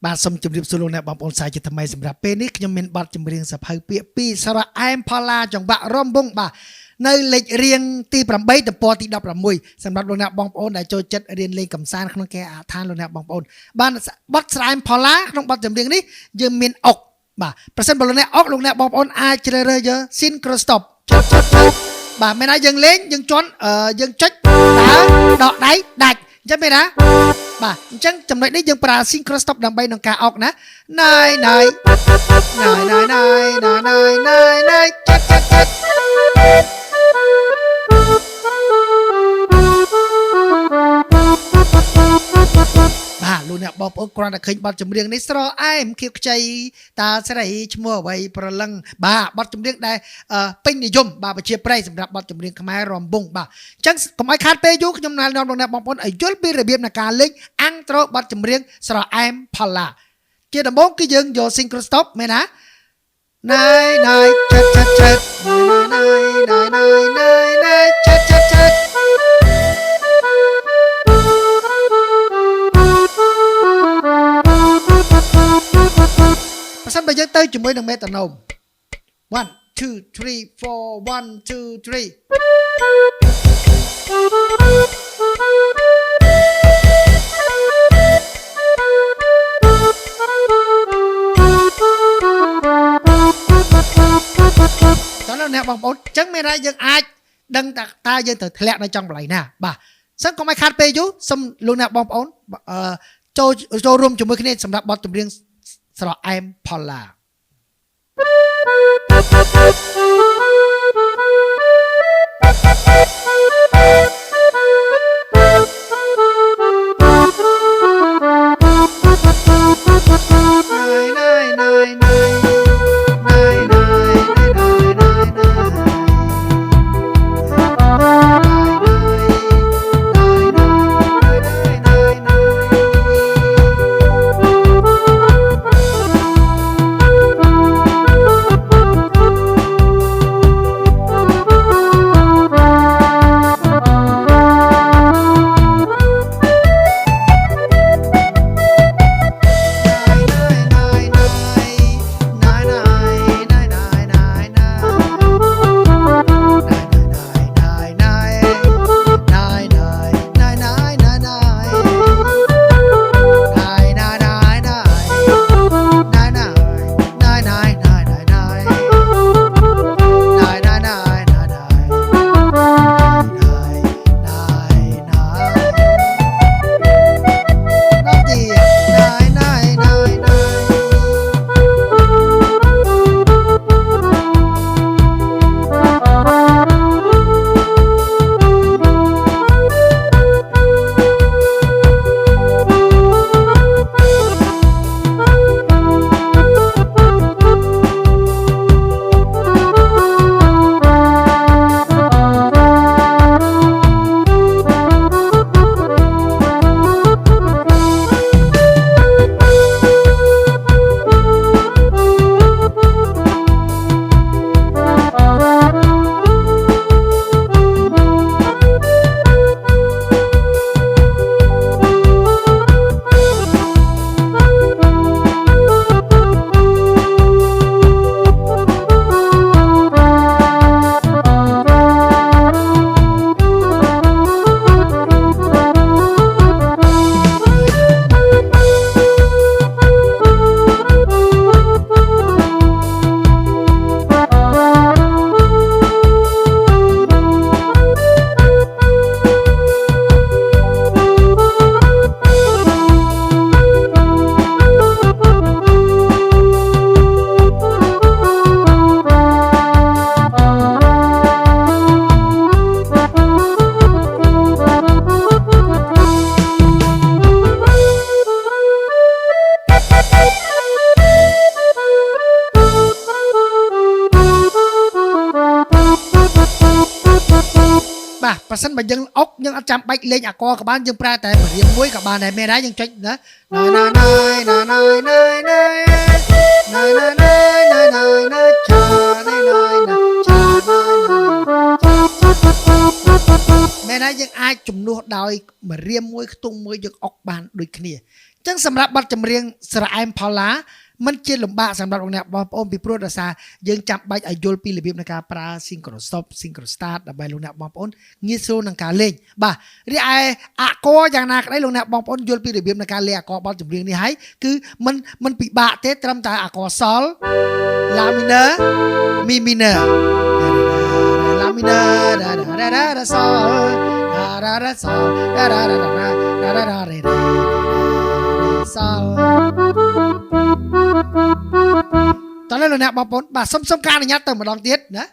បាទសូមជម្រាបសួរលោកអ្នកបងប្អូនសាជាថ្មីសម្រាប់ពេលនេះខ្ញុំមានបទចម្រៀងសភៅពាក្យពីសារៈអែមផល្លាចង្វាក់រំវង់បាទនៅលេខរៀងទី8ទំព័រទី16សម្រាប់លោកអ្នកបងប្អូនដែលចូលចិត្តរៀនលេងកម្សាន្តក្នុងគេអាឋានលោកអ្នកបងប្អូនបានបទស្រែមផល្លាក្នុងបទចម្រៀងនេះយើងមានអុកបាទប្រសិនបើលោកអ្នកអុកលោកអ្នកបងប្អូនអាចជ្រើសរើសយក synchro stop បាទមានថាយើងលេងយើងជន់យើងចុចដកដៃដាច់អញ្ចឹងមែនណាបាទអញ្ចឹងចំណុចនេះយើងប្រើ synchro stop ដើម្បីក្នុងការអុកណាណៃណៃចិត្តបាទលោកអ្នកបងប្អូនគ្រាន់តែឃើញបទចម្រៀងនេះស្រអែមខៀវខ្ចីតើស្រីឈ្មោះអ្វីប្រលឹងបាទបទចម្រៀងដែលពេញនិយមបាទប្រជាប្រិយសម្រាប់បទចម្រៀងខ្មែររំវង់បាទអញ្ចឹងកុំឲ្យខាតពេលយូរខ្ញុំណែនាំលោកអ្នកបងប្អូនឲ្យយល់ពីរបៀបនៃការលេងអាំងត្រូបទចម្រៀងស្រអែមផល្លាជាដំបូងគឺយើងយក synchro stop មែនណាណៃណៃចិត្តណៃចិត្តបើសិនបើយើងទៅជាមួយនឹងមេត្រាណូម1 2 3 4 1 2 3ដល់អ្នកបងប្អូនអញ្ចឹងមានន័យយើងអាចដឹងតើយើងទៅធ្លាក់នៅចុងកន្លែងណាបាទសិនកុំឲ្យខាត់ពេលយូរសូមលោកអ្នកបងប្អូនចូលរួមជាមួយគ្នាសម្រាប់បទចម្រៀងស្រអែមផល្លាបើសិនបើយើងអុកយើងអត់ចាំបាច់លេងអាកក៏បានយើងប្រើតែម្រៀងមួយក៏បានដែរមែនដែរយើងចុចណាមែនហើយយើងអាចជំនួសដោយម្រាមមួយខ្ទង់មួយយើងអុកបានដូចគ្នាអ ចឹងសម្រាប់បទចម្រៀងស្រែមផល្លាมันជាលំបាកសម្រាប់លោកអ្នកបងប្អូនពីព្រោះដោយសារយើងចាំបាច់ឲ្យយល់ពីរបៀបនៃការប្រើ synchro stop synchro start ដើម្បីលោកអ្នកបងប្អូនងាយស្រួលនឹងការលេងបាទរីឯអក្សរយ៉ាងណាក្តីលោកអ្នកបងប្អូនយល់ពីរបៀបនៃការលេងអក្សរបទចម្រៀងនេះហើយគឺมันពិបាកទេត្រឹមតែអក្សរសល La minor Mi minor La minor da sol da sol da sol តោះលោកអ្នកបងប្អូនបាទសុំការអនុញ្ញាតទៅម្ដងទៀតណា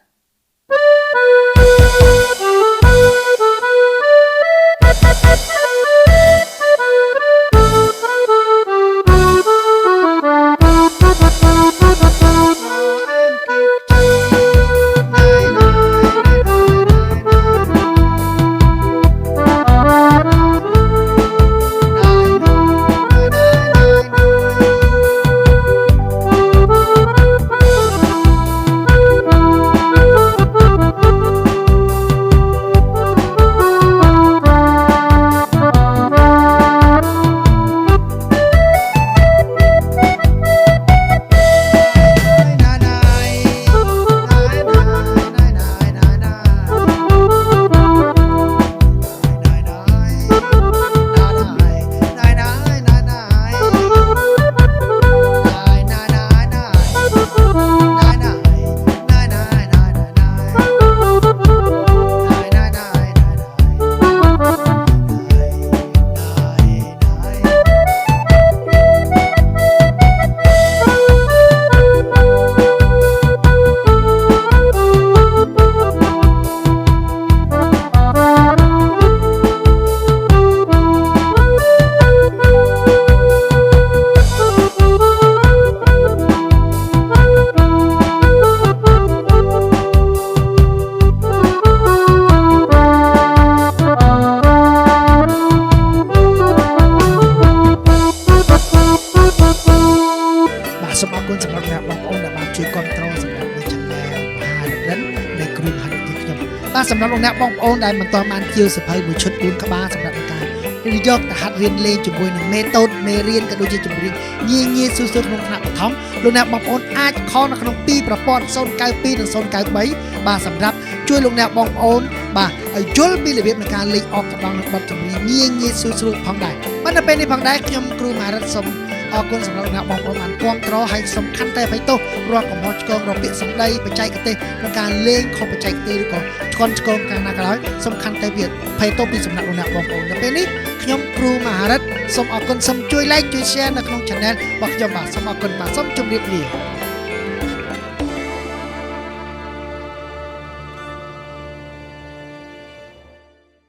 សូមអរគុណសម្រាប់អ្នកបងប្អូនដែលបានជួយគាំទ្រសម្រាប់ Channel មហារិទ្ធនៃគ្រូមហារិទ្ធខ្ញុំបាទសម្រាប់លោកអ្នកបងប្អូនដែលមិនទាន់បានជាសភៅមួយឈុត4ក្បាលសម្រាប់ការយកទៅហាត់រៀនលេងជាមួយនឹងមេតូតមេរៀនក៏ដូចជាចម្រៀងងាយស្រួលក្នុងថ្នាក់បឋមលោកអ្នកបងប្អូនអាចខលនៅក្នុង2ប្រព័ន្ធ092និង093បាទសម្រាប់ជួយលោកអ្នកបងប្អូនបាទឲ្យយល់ពីរបៀបនៃការលេងអបកណ្ដងនិងបទចម្រៀងងាយស្រួលផងដែរបាទនៅពេលនេះផងដែរខ្ញុំគ្រូមហារិទ្ធសូមអរគុណសម្រាប់អ្នកបងប្អូនបានគាំទ្រហើយសំខាន់តែអ្វីទោសរាល់កំហុសឆ្គងរកពាក្យសម្ដីបច្ចេកទេសក្នុងការលេងខុសបច្ចេកទេសឬក៏ឆ្កន់ឆ្គងកាលណាក៏ដោយសំខាន់តែវាភ័យទោសពីសំណាក់អ្នកបងប្អូននៅពេលនេះខ្ញុំគ្រូមហារិទ្ធសូមអរគុណសូមជួយ like ជួយ share នៅក្នុង channel របស់ខ្ញុំបាទសូមអរគុណបាទសូមជម្រាបលា